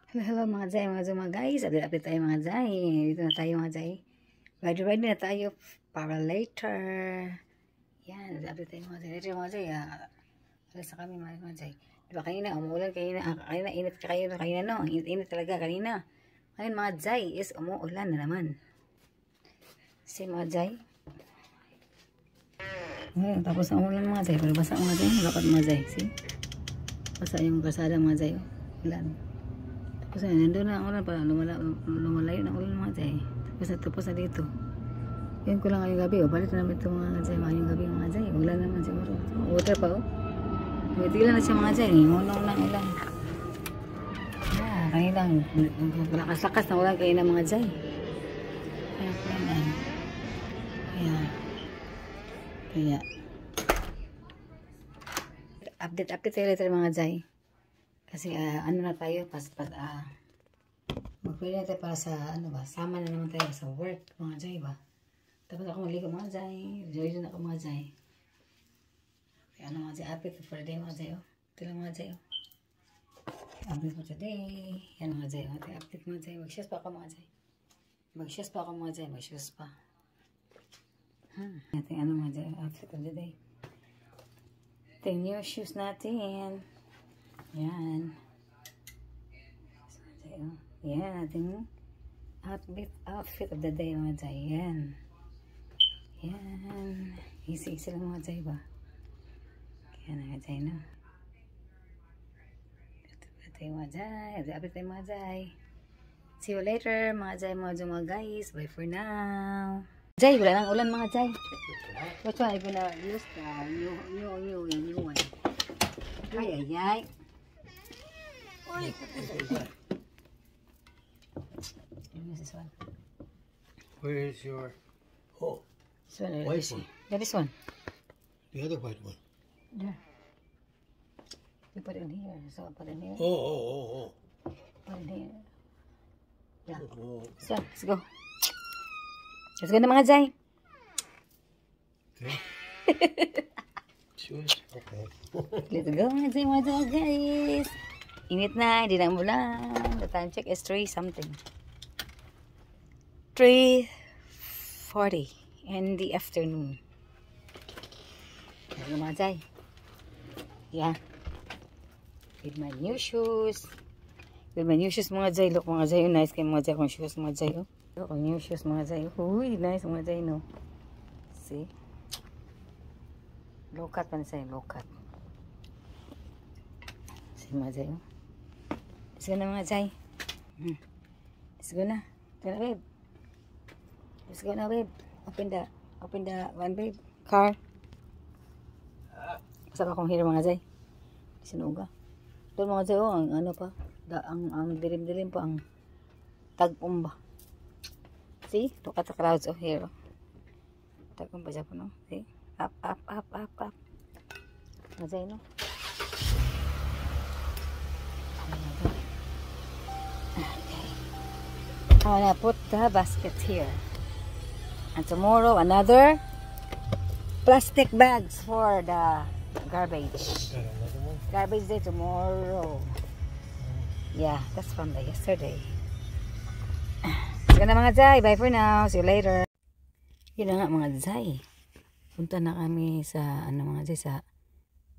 Hello, hello mga Jai, mga guys. Update tayo mga Jai. Dito na tayo mga Jai. Ready na tayo para later. Yan, update tayo mga Jai. Later mga Jai. Alas na kami mga Jai. Diba kanina, umuulan kanina. Kanina, init ka kayo. Kanina no, init talaga kanina. Ngayon mga Jai is umuulan na naman. Si mga Jai. Ngayon, tapos ang ulan mga Jai. Pero basa mga Jai. Malakot mga Jai. See? Basa yung kasada mga Jai. Ulan. Tapos na, nandun na ang ulan pala, lumalayo na ulan mga Jai. Tapos na dito. Yun ko lang ngayong gabi, balik na naman ito mga Jai, ngayong gabi mga Jai. Ulan naman siguro. Water pa oh. Tiglan na siya mga Jai, ngunong ng ulan. Kanilang, lakas-lakas na ulan kayo ng mga Jai. Kaya. Update tayo later mga Jai. Kasi ano na tayo, magpili na tayo para sa, sama na naman tayo sa work, mga Jai ba? Tapos ako maligo mga Jai, ready na ako mga Jai. Kaya mga Jai, update for the day mga Jai, oh. Ito lang mga Jai, oh. Update for today. Yan mga Jai, oh. Update mga Jai, mag-shoes pa ako mga Jai. Mag-shoes pa ako mga Jai, mag-shoes pa. Ito yung mga Jai, outfit of the day. Ito yung new shoes natin. Yan. Yan, ating outfit of the day mga Jai. Yan. Yan. Easy lang mga Jai ba? Kaya mga Jai no. Ito yung mga Jai. Update tayo mga Jai. See you later mga Jai, mga guys. Bye for now. Jai, wala nang ulan mga Jai. That's why I'm gonna use the new one. Ay. This one. Where is your This one. white one? Yeah, this one. The other white one. There. You put it in here. So I put it in here. Oh. Put it in here. Yeah. Oh. So let's go. Let's go na mga Jai. Okay. Sure. Okay. Let's go mga Jai, mga guys. Init na, hindi na umulan. The time check is 3 something. 3:40 in the afternoon. Ayan mga Jai. Yeah. With my new shoes. Mga Jai. Look mga Jai. Nice kayo mga Jai kung shoes mga Jai. Look, new shoes mga Jai. Uy, nice mga Jai no. See? Low cut pa na sa'yo. Low cut. See mga Jai. Let's go na mga Jai. Let's go na. Ito na babe. Let's go na babe. Open the one babe. Car. Masarap akong hero mga Jai. Sinuga. Doon mga Jai oh. Ang ano pa. Ang dilim-dilim pa. Ang tagpong ba. See? Look at the clouds of here. Tagpong pa siya po no. See? Up. Mga Jai no. I'm gonna put the basket here. And tomorrow, another plastic bags for the garbage. Got another one? Garbage day tomorrow. Yeah, that's from the yesterday. Sige na mga Jai. Bye for now. See you later. Yun na nga mga Jai. Punta na kami sa, mga Jai,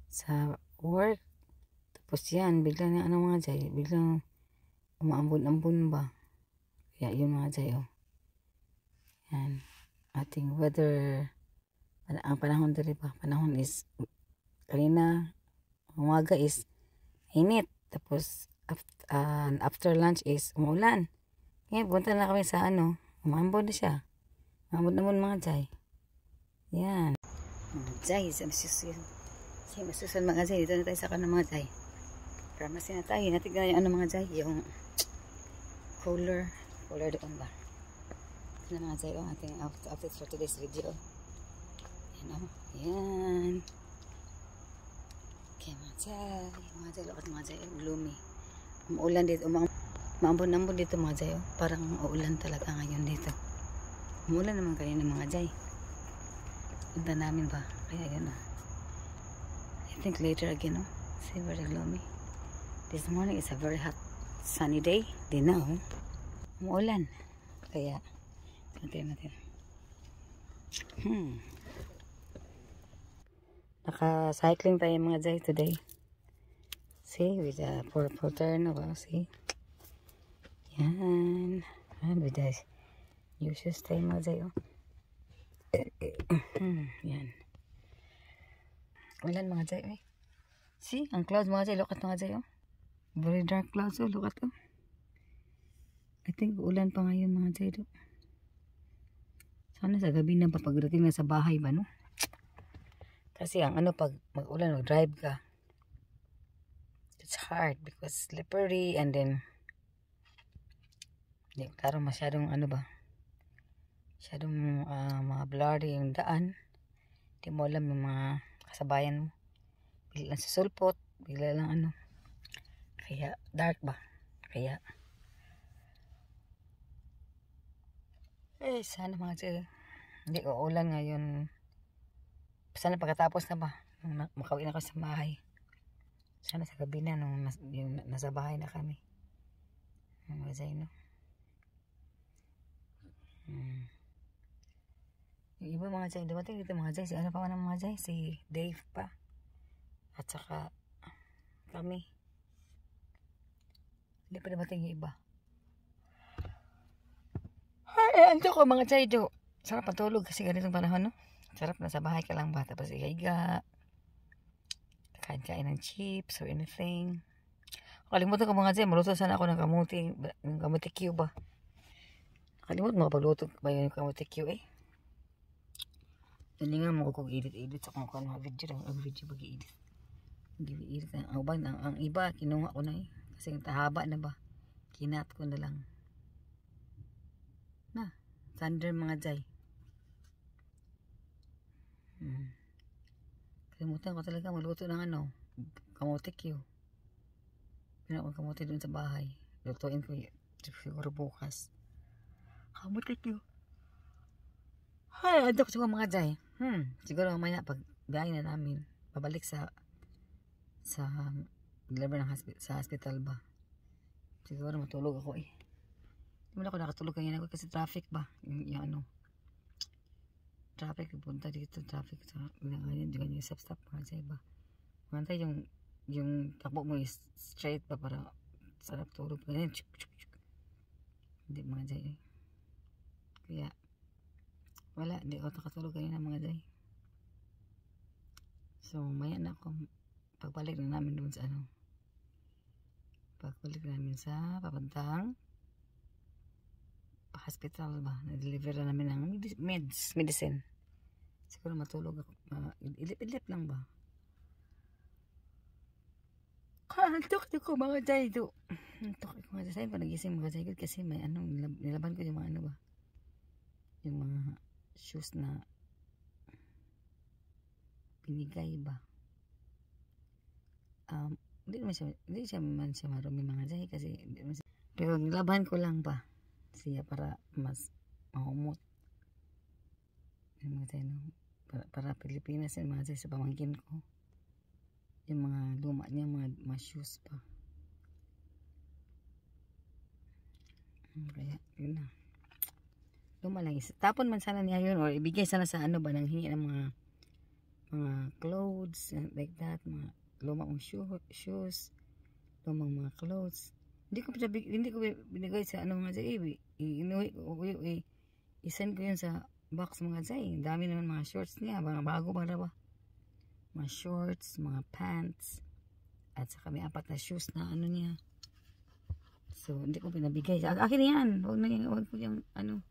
sa work. Tapos yan, biglang mga Jai. Biglang umaambon-ambon ba. Kaya yun mga Jai oh. Yan. Ating weather. Ang panahon dali pa. Panahon is kanina umaga is init. Tapos after lunch is umulan. Ngayon punta na kami sa umaambon na siya. Umaambon naman mga Jai. Yan. Mga Jai. Masusun mga Jai. Dito na tayo sa kanan mga Jai. Pharmacy na tayo. Natignan yung mga Jai. Yung cooler doon ba? Ito na mga Jai, ating update for today's video. Yan. Okay mga Jai, look at mga Jai, gloomy. Umuulan dito, maambon-ambon dito mga Jai, parang uulan talaga ngayon dito. Umuulan naman kanina mga Jai. Punta namin ba? Kaya yun I think later again, see very gloomy. This morning is a very hot sunny day. Di na oh. Umuulan. Kaya, natin. Naka-cycling tayo mga Jai today. See, with the purple turn. See? Yan. And with the new shoes tayo mga Jai. Oh. Yan. Ulan mga Jai. Eh. See, ang clouds mga Jai. Look at mga Jai. Oh. Very dark clouds. Oh. Look at oh. I think ulan pa ngayon mga Jai. Oh. Sana sa gabi na papagdating na sa bahay ba, no? Kasi ang ano, pag mag-ulan, mag-drive ka, it's hard because slippery and then hindi klaro masyadong ano ba, masyadong mga blurry yung daan. Hindi mo alam yung mga kasabayan mo. Bigla lang susulpot, bigla lang ano. Kaya dark ba? Kaya sana mga Jai, hindi ko ulan ngayon. Sana pagkatapos na ba, makauwi na ako sa bahay. Sana sa gabi na, nung nasa bahay na kami. Mga Jai, no? Yung iba mga Jai, dumating dito mga Jai, si ano pa man mga Jai, si Dave pa. At saka kami. Hindi pa dumating yung iba. Ay, anto ko mga Jai, do. Sarap patulog kasi ganitong panahon, no? Sarap na sa bahay ka lang ba, tapos ihiga, kain-kain ng chips or anything. Kalimutan ko mga Jai, maluto sana ako ng kamuti Q ba? Kalimutan mo pagluto ba yung kamuti Q eh? Hindi nga mo kung edit sa kung ano video lang, ang video pag-i-edit. Edit ang iba, kinuha ko na eh. Kasi tahaba na ba? Kinat ko na lang. Na, thunder mga Jai. Kalimutan ko talaga magluto ng ano, kamote Q. Pinakong kamote dun sa bahay. Lutuin ko siguro bukas. Kamote Q. Ay, ando ko siguro mga Jai. Siguro mamaya pag biyahe na namin, pabalik sa deliver ng hospital ba. Siguro matulog ako eh. Hindi mo ako nakatulog kanina kasi traffic ba. Yung ano. Traffic, punta dito, traffic sa ganyan, yung stop mga Jai ba. Mantay yung takbo mo is straight ba para sarap tulog. Ganyan, hindi mga Jai eh. Kaya, wala, hindi ako nakatulog kanina mga Jai. So, maya na ako, pagbalik na namin doon sa ano. Pagbalik namin sa papuntang hospital ba. Na-deliver na namin ng medicine. Siguro matulog ako. Ilip-ilip lang ba? Antok ko mga Jai do. Antok ko mga Jai. Pag nagising mga Jai kasi may ano, nilaban ko yung mga ano ba. Yung mga shoes na pinigay ba. Hindi siya marumi mga Jai kasi pero nilaban ko lang ba siya para mas mahumot. Yung mga Jai, no? Para Pilipinas yan mga Jai sa pamangkin ko. Yung mga luma niya, mga shoes pa. Kaya, yun na. Luma lang. Tapon man sana niya yun or ibigay sana sa ano ba, nang hingi ng mga clothes, like that, mga lumang shoes, lumang mga clothes. Hindi ko binigay sa ano mga Jai. I-send ko yun sa box mga Jai. Dami naman mga shorts niya. Mga bago ba na ba? Mga shorts, mga pants. At saka may 4 na shoes na ano niya. So, hindi ko pinabigay. Akin yan. Huwag ko yung ano.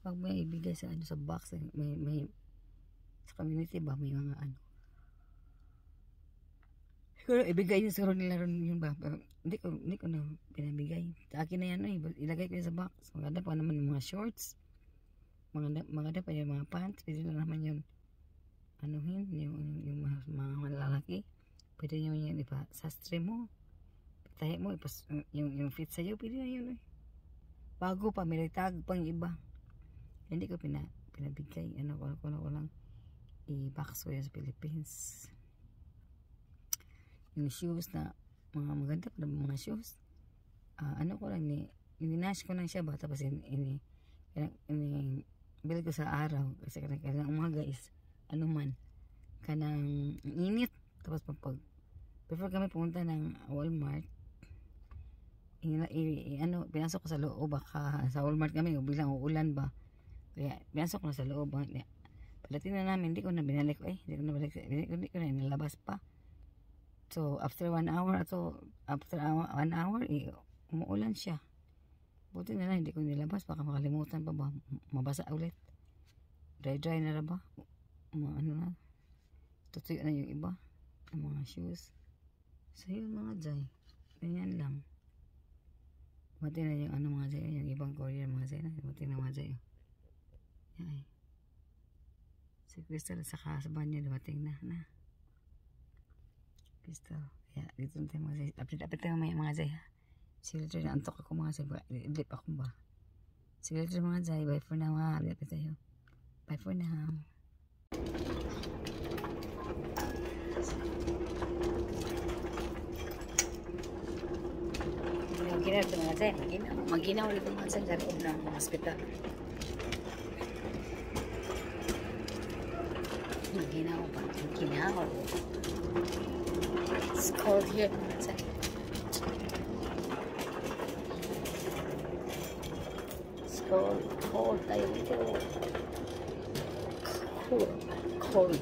Huwag mo ibigay sa ano sa box. May sa community ba? May mga ano. Siguro ibigay niya siguro nila rin yun ba. Pero hindi ko na pinabigay. Sa akin na yan ilagay ko yun sa box. Maganda pa naman yung mga shorts. Maganda pa yung mga pants. Pwede na naman yun anuhin yung mga lalaki. Pwede nyo yun ipa sastre mo. Tahi mo yung fit sa'yo. Pwede na yun eh. Bago pa may tag pang iba. Hindi ko pinabigay. Ano ko lang i-box ko yun sa Philippines. Yung shoes na mga maganda pa mga shoes. ano ko lang ni inash ko lang siya ba tapos ini bili ko sa araw kasi kanang umaga is ano man kanang init tapos pag before kami pumunta ng Walmart ano pinasok ko sa loob baka sa Walmart kami bilang uulan ba kaya pinasok ko na sa loob pagdating na namin hindi ko na binalik hindi ko na inilabas pa. So after 1 hour umuulan siya. Buti na lang hindi ko nilabas baka makalimutan pa ba mabasa ulit. Dry na ba? Ano na. Tutuyo na yung iba ng mga shoes. So yun mga jay. Ganyan lang. Buti na yung ano mga jay, yung ibang courier mga jay na. Buti na mga jay. Yan. Si Crystal sa banyo dumating na. Crystal. Kaya dito na tayo mga jay. Update tayo mga jay ha. Sige later na antok ako mga jay. Idlip ako ba? Sige later mga jay. Bye for now ha. Update tayo. Bye for now. Maginaw ito mga jay. Maginaw ulit mga jay sa loob ng hospital. Maginaw pa. Maginaw. It's cold here mga jay. It's cold tayo dito. Cold.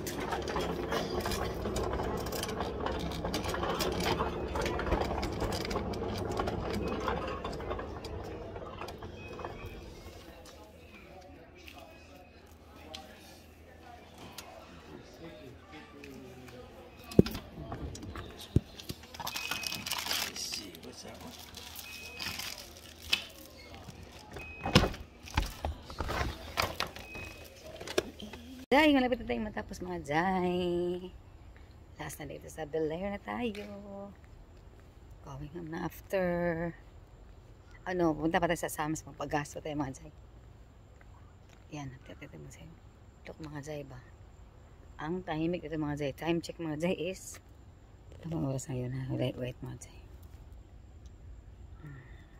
Jai, malapit na tayong matapos mga Jai. Last na dito sa Bel Air na tayo. Going home na after. Punta pa tayo sa Sam's. Magpagasto tayo mga Jai. Yan, natin mga Jai. Look mga Jai ba? Ang tahimik dito mga Jai. Time check mga Jai is tamang oras na yun ha. Wait mga Jai.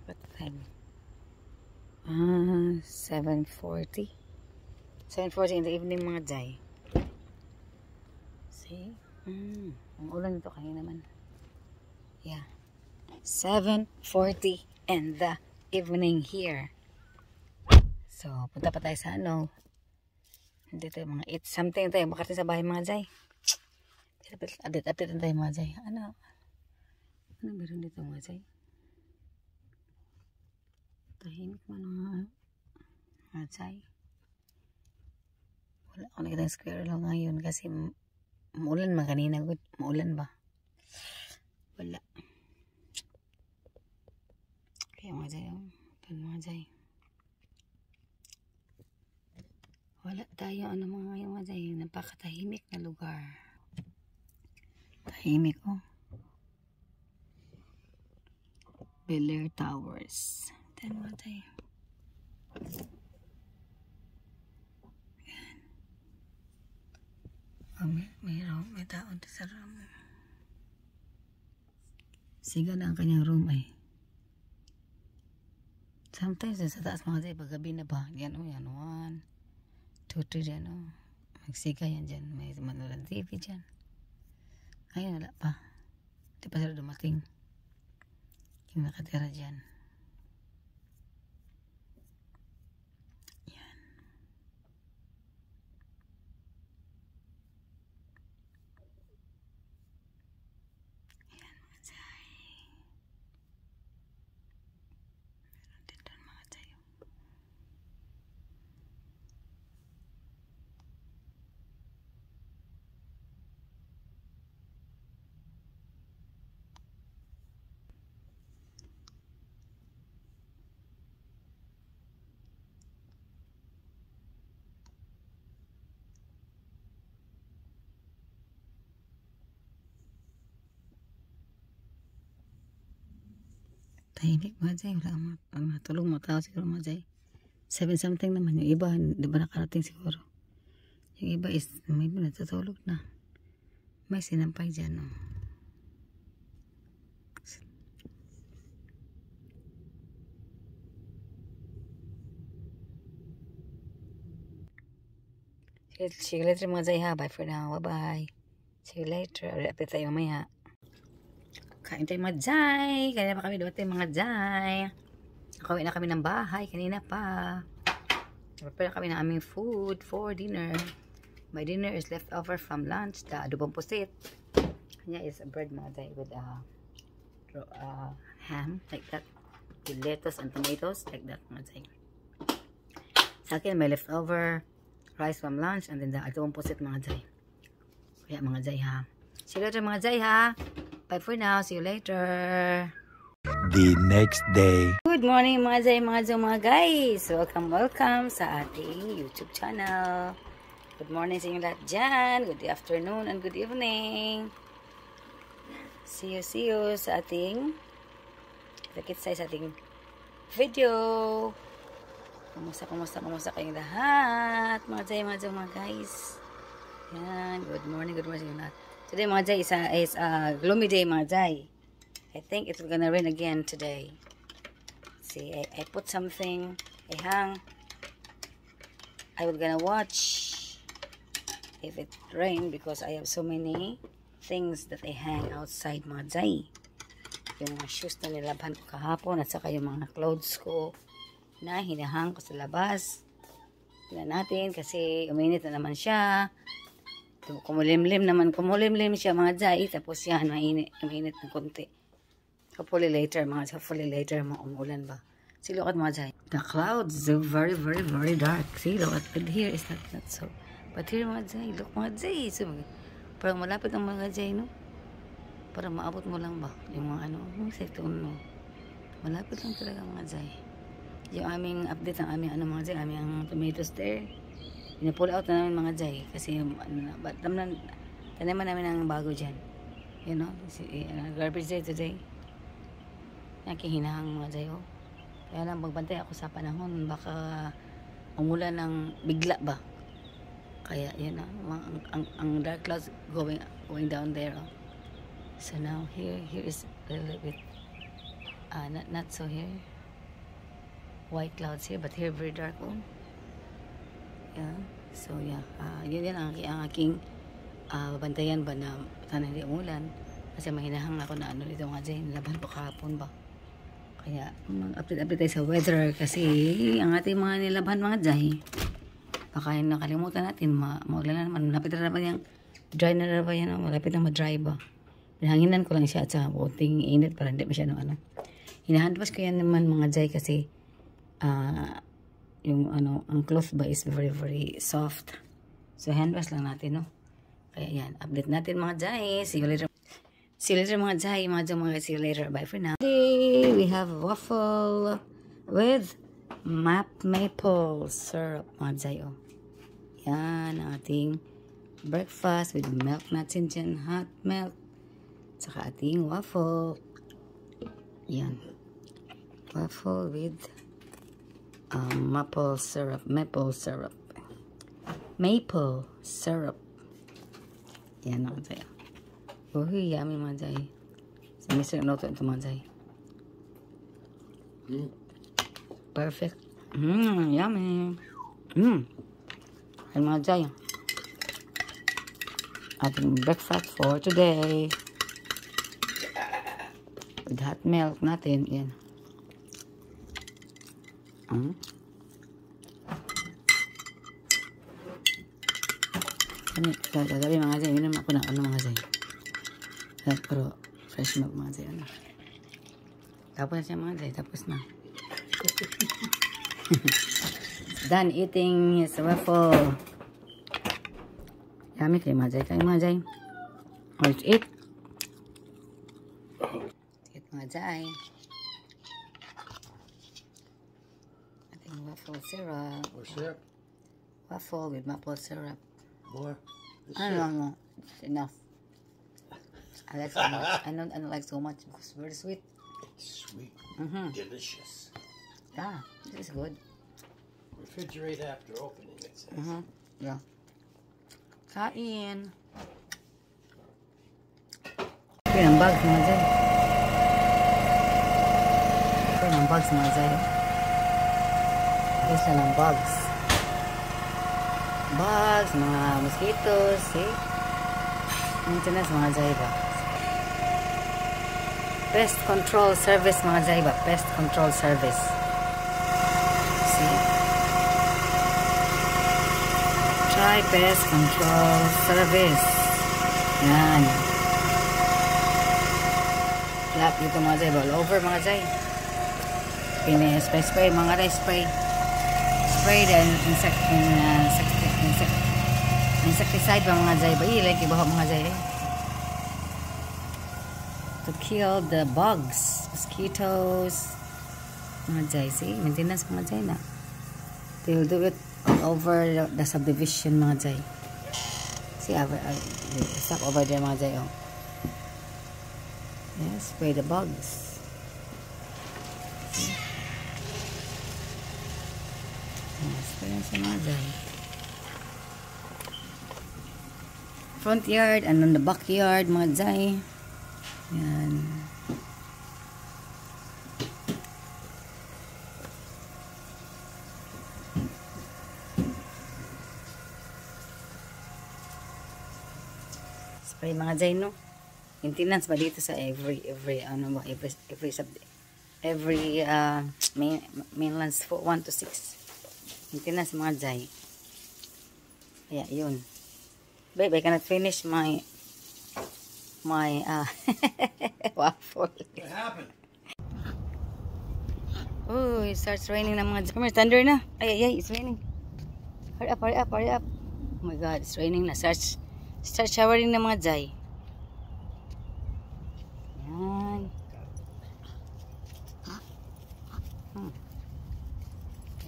What time? 7:40. 7:40 in the evening mga Jai. See? Ang ulan nito kanina naman. Yeah. 7:40 in the evening here. So, punta pa tayo sa dito yung mga 8 something tayo. Makarating sa bahay mga Jai. Update tayo mga Jai. Ano meron dito mga Jai? Tahimik man mga Jai. Wala ako nakita ng square lang ngayon kasi maulan man kanina. Maulan ba? Wala. Kaya mga Jai. Mga Jai. Wala tayo mga Jai. Napakatahimik na lugar. Tahimik Bel Air Towers. Then mga Jai. May taon sa room. Siga na ang kanyang room Sometimes sa taas mga Jai, paggabi na ba? Yan 1, 2, 3 dyan Magsiga yan dyan. May manolang TV dyan. Ngayon wala pa. Hindi pa sila dumating. Yung nakatira dyan. Tahimik mga Jai. Wala ang matulong mga tao siguro mga Jai. 7 something naman. Yung iba, di ba nakarating siguro. Yung iba is, may iba natutulog na. May sinampay dyan See you later mga Jay ha. Bye for now. Bye-bye. See you later. Update tayo mamaya. Kain tayo mga Jay. Kanina pa kami dumating mga Jay. Nakauwi na kami ng bahay. Kanina pa. Prepare kami ng aming food for dinner. My dinner is leftover from lunch. The adobong pusit. Kanya is a bread mga Jay with ham like that. With lettuce and tomatoes like that mga Jay. Sa akin may leftover rice from lunch and then the adobong pusit mga Jay. Kaya mga Jay ha. See you later mga Jay ha. Bye for now. See you later. The next day. Good morning mga Jay, mga guys. Welcome sa ating YouTube channel. Good morning sa inyo lahat dyan. Good afternoon and good evening. See you sa ating sa ating video. Kumusta kayong lahat mga Jay, mga guys. Yan, good morning sa inyo lahat. Today mga Jay is a gloomy day mga Jay. I think it's gonna rain again today. See, I put something, I hang. I was gonna watch if it rain because I have so many things that I hang outside mga Jay. Yung mga shoes na nilabhan ko kahapon at saka yung mga clothes ko na hinahang ko sa labas. Tignan natin kasi uminit na naman siya. Kumulimlim siya mga Jay. Tapos yan, mainit ng konti. Hopefully later umuulan ba. See, look at mga Jay. The clouds are very, very, very dark. See, look at here is not so. But here mga Jay, look mga Jay. So, parang malapit ang mga Jay, no? Parang maabot mo lang ba? Yung mga no? Malapit lang talaga mga Jay. Yung aming update ang aming mga Jay, aming tomatoes there. Pina-pull out na namin mga Jay. Kasi tanaman namin ang bago dyan. You know, garbage day today. Nakihinahang mga Jay, oh. Kaya lang magbantay ako sa panahon, baka umulan ng bigla ba. Kaya yun na, ang dark clouds going down there, oh. So now here is a little bit not so here white clouds here, but here very dark, oh. Yeah, so yeah, yun ang aking bantayan ba na sana hindi umulan kasi mahinahang ako na dito mga Jay, nilaban ko kahapon ba. Kaya mag-update tayo sa weather kasi ang ating mga nilaban mga Jay, baka yung nakalimutan natin maulan na naman, malapit na naman yung dry na naman yan, malapit na ma-dry ba. Pinahanginan ko lang siya at sa buting init para hindi masyadong hinahandwas ko yan naman mga Jay kasi yung ang cloth ba is very, very soft. So handwash lang natin, no? Kaya yan, update natin mga Jay. See you later. See you later mga Jay. See you later. Bye for now. Today, we have waffle with maple syrup mga Jay, oh. Yan, ang ating breakfast with milk natin dyan. Hot milk. Saka ating waffle. Yan. Waffle with maple syrup. Yan mga Jay. Uy, yummy mga Jay. Sa Mr. Noto ito mga Jay. Perfect. Yummy. Ay mga Jay. Ating breakfast for today. With hot milk natin. Yan. Sabi mga Jay, yun naman ako ng mga Jay. Pero fresh milk mga Jay. Tapos na siya mga Jay, tapos na. Done eating his waffle. Yummy kayo mga Jay. Kayo mga Jay. Let's eat. Eat mga Jay. Ating waffle syrup. More syrup? Waffle with maple syrup. More? No. It's enough. I like so much. I don't like so much because it's very sweet. It's sweet. Delicious. Yeah, this is good. Refrigerate after opening, it says. Yeah. Kain. Ito yung bags mga Jay. Ito yung bags mga Jay. Ito lang bags. bugs, mga mosquitoes, see? Maintenance mga Jaiba. Pest control service mga Jaiba. Pest control service. See? Try pest control service. Yan. Lahat dito mga Jaiba. All over mga Jai. Spray mga Jai. Spray the insecticide ba mga Jai ba? Like ibaho mga Jai to kill the bugs, mosquitoes mga Jai. See? Maintenance mga Jai na. They will do it all over the subdivision mga Jai. See? Stop over there mga Jai. Oh. Yeah, spray the bugs. See? Spray sa mga Jai. Front yard and on the backyard mga Jai. Yan. Spray mga Jai no. Maintenance ba dito sa every mainlands 1 to 6. Maintenance mga Jai. Kaya yun. Babe, I cannot finish my waffle. What happened? Oh, it starts raining na mga Jai. Come here, thunder na. Ay, it's raining. Hurry up. Oh my God, it's raining na. Start showering na mga Jai. Yan.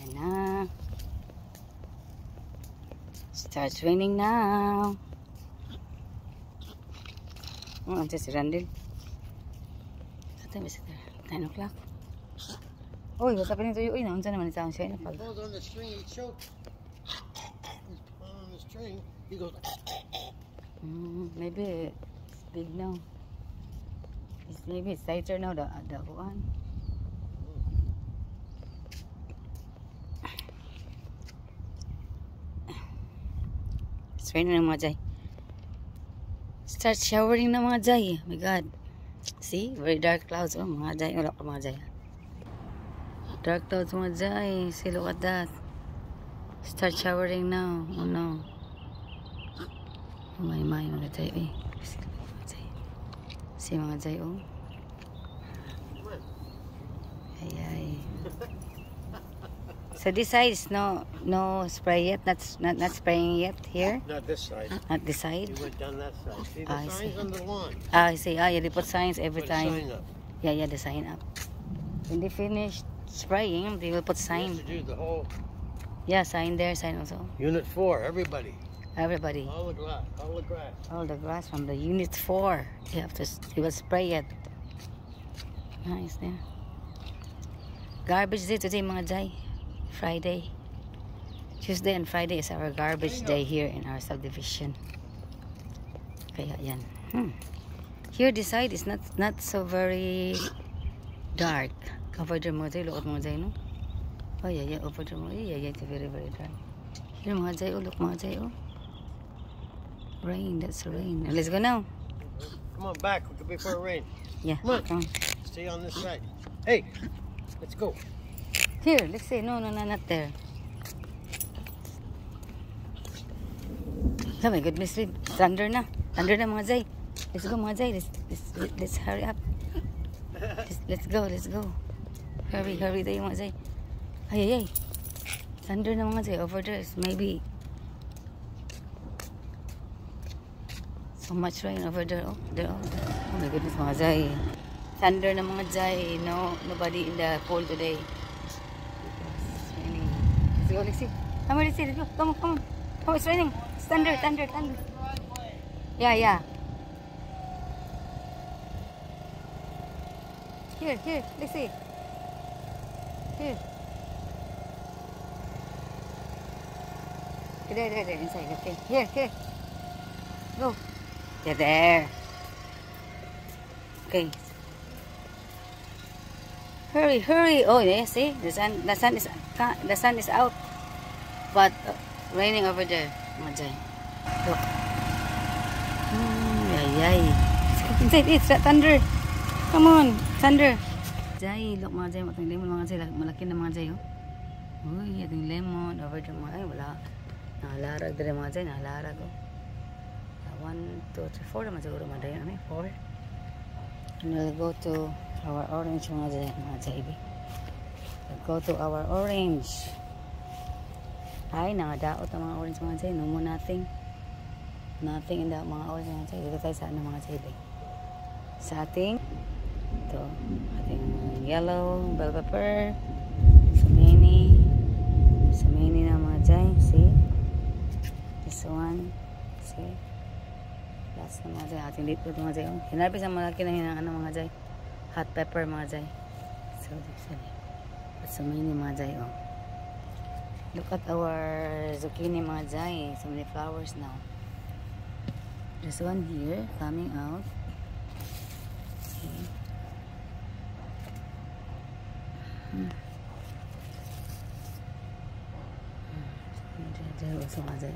Yan na. Starts raining now. Oh, antes si Randall. What time is it there? 9 o'clock. Oh, what's happening to you? Uy, naunsa naman ito ang siya. He pulls on the string, he choked. He's pulling on the string, he goes. Maybe it's big now. Maybe it's tighter now, the one. It's raining na mga Jai. Start showering na mga Jai. Oh my God. See? Very dark clouds. Oh mga Jai. Wala pa mga Jai. Dark clouds mga Jai. See, look at that. Start showering now. Oh no. Oh my mga Jai. Eh. See mga Jai. Oh. Ay. So this side is no spray yet. Not spraying yet here. Not this side. Not this side. He went down that side. See the I signs see. on the lawn. I see. Yeah, they put signs every Put a time. sign up. Yeah, the sign up. When they finish spraying, they will put You sign. have to do the whole Yeah, sign there, sign also. Unit 4, everybody. Everybody. All the grass, all the grass. All the grass from the unit 4. You will spray it. Nice there. Garbage day today mga Jai. Friday. Tuesday and Friday is our garbage day here in our subdivision. Kaya yan. Here this side is not so very dark. Over there mga Jai, look at mga Jai, no? Oh yeah, over there mga Jai, yeah, it's very dark. Here mga Jai, oh, look mga Jai, oh. Rain, that's rain. Let's go now. Come on back before it rains. Yeah, Come on. Stay on this side. Hey, let's go. Here, let's see. No, not there. Oh my goodness, thunder na mga Jai. Let's go mga Jai. Let's hurry up. Let's go. Hurry tayo mga Jai. Ay. Thunder na mga Jai. Over there is maybe so much rain over there. Oh my goodness mga Jai. Thunder na mga Jai. No, nobody in the pool today. It's raining. Let's see. Come on, let's see. Come on. Oh, it's raining. It's thunder. Yeah. Here. Let's see. Here. There. Inside. Okay. Here. Go. Yeah, there. Okay. Hurry. Oh, yeah, see? The sun is out. But raining over there, mga Jai. Look. Yay. Inside it, thunder. Come on, thunder. Jai, look mga Jai, matang lemon mga Jai, malaki na mga Jai, oh. Uy, ating lemon over there mga, ay wala. Nakalarag din mga Jai, nakalarag, oh. 1, 2, 3, 4 naman siguro mga Jai, 4. And we'll go to our orange mga Jai, we'll go to our orange. Ay, nakadaot ang mga orange mga Jai, no more nothing. Nothing in the mga orange mga Jai. Dito tayo sa ano mga Jai, sa ating ito, ating yellow bell pepper, so many na mga Jai, see this one, see last na mga Jai, ating dito mga Jai, hinarapis ang malaki na ano mga Jai, hot pepper mga Jai, so many mga Jai, oh. Look at our zucchini mga Jai, so many flowers now. There's one here coming out. See? Also mga Jai.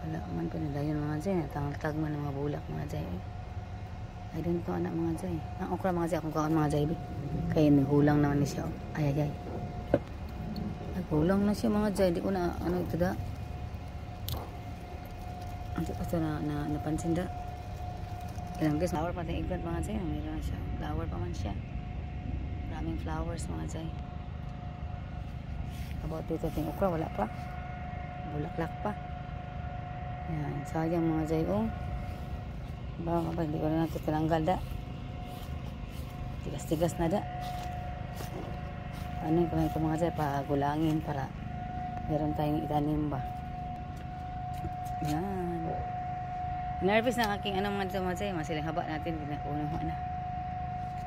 Wala man pa nila yun mga Jai. Tag man ng mga bulak mga Jai. I don't know anak mga Jai. Ang okra mga Jai. Akong kaon mga Jai. Kaya naghulang naman niya siya. Ay. Naghulang na siya mga Jai. Di ko na ano ito da. Hindi ko ito napansin da. Ilang guys. Flower pa tayong eggplant mga Jai. Mayroon na siya. Flower pa man siya. Maraming flowers mga Jai. About dito ting okra. Wala pa. Bulaklak pa. Yan. Sayang mga Jai. Baka pa. Hindi ko na natin tinanggal da. Tigas-tigas na da. Ano yung ito mga Jai. Pagulangin para meron tayong itanim ba. Yan. Nervous na aking ano mga Jai. Masilang haba natin. Pinakunuha na.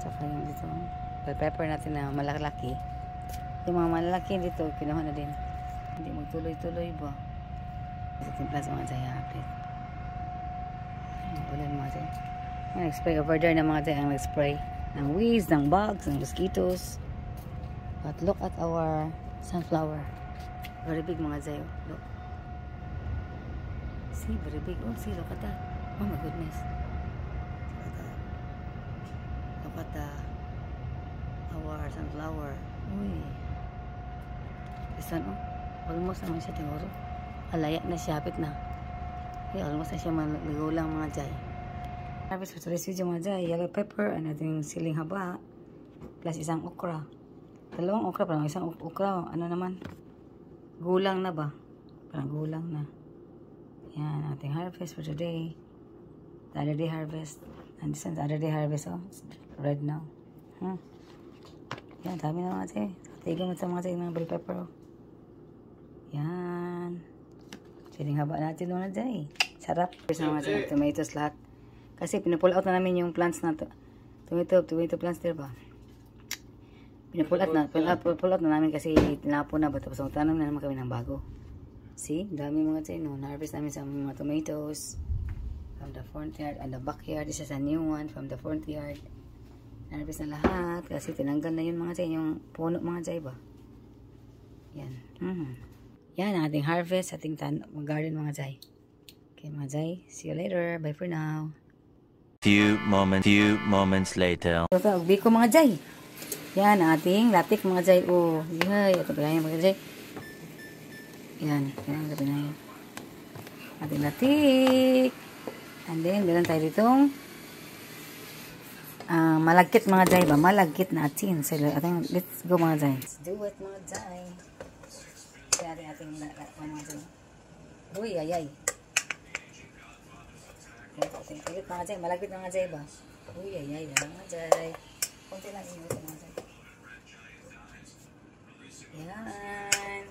Tsaka yung dito. Bell pepper natin na malaki. Yung mga malalaki dito, kinuha na din. Hindi magtuloy-tuloy ba? Sa timpla sa mga Jai hapit. Ulan mga Jai. Nag-spray over there na mga Jai ang nag-spray. Ng weeds, ng bugs, ng mosquitoes. But look at our sunflower. Very big mga Jai. Look. See, very big. Oh, see, look at that. Oh my goodness. Look at that. Our sunflower. Uy. This one, almost naman siya siguro. Alaya na siya, hapit na. Almost na siya maligulang mga Jai. Harvest for today's video mga Jai. Yellow pepper, and ating siling haba. Plus isang okra. Dalawang okra, parang isang okra. Ano naman? Gulang na ba? Parang gulang na. Yan, ating harvest for today. The other day harvest. And this one's the other day harvest, oh. It's red now. Yan, dami na mga Jai. Tiga mo sa mga Jai ng bell pepper, oh. Yan. Siling haba natin mga Jai. Sarap. Sa mga Jai, tomatoes lahat. Kasi pinupull out na namin yung plants na tomato plants, diba? Pinupull out na namin kasi tinapon na ba. Tapos magtanong na naman kami ng bago. See? Dami mga Jai, no? Na-harvest namin sa mga tomatoes from the front yard and the backyard. This is a new one from the front yard. Na-harvest na lahat kasi tinanggal na yun mga Jai. Yung puno mga Jai ba? Yan. Yan ang ating harvest, ating garden mga Jai. Okay mga Jai, see you later. Bye for now. Few moments later. Ito, ugbi ko mga Jai. Yan ang ating latik mga Jai. Oh, yay. Ito pinayan mga Jai. Yan, ito pinayan. Ating latik. And then, meron tayo ditong malagkit mga Jai ba? Malagkit na atin. So, let's go mga Jai. Let's do it mga Jai. Kaya ating mga Jai. Uy, ayay. Ating pilit mga Jai. Malagkit mga Jai ba? Uy, ayay. Mga Jai. Kunti lang yung mga Jai. Yan.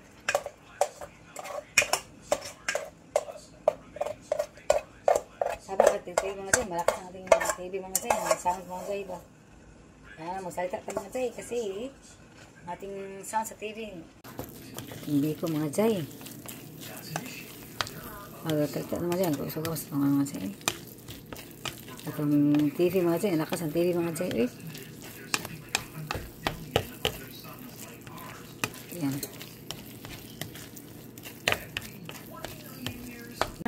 Sabi ka, TV mga Jai. Malakas ang ating TV mga Jai. Sound mga Jai ba? Yan, magsalita ka mga Jai. Kasi ating sound sa TV. Hindi ko mga Jai. Magsalita mga Jai. Gusto mga Jai. Atong TV mga Jai. Lakas ang TV mga Jai. Yan.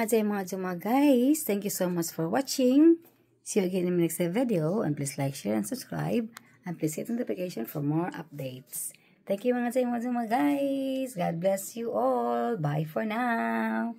mga jay mga juma guys. Thank you so much for watching. See you again in the next video. And please like, share, and subscribe. And please hit notification for more updates. Thank you mga jay mga juma guys. God bless you all. Bye for now.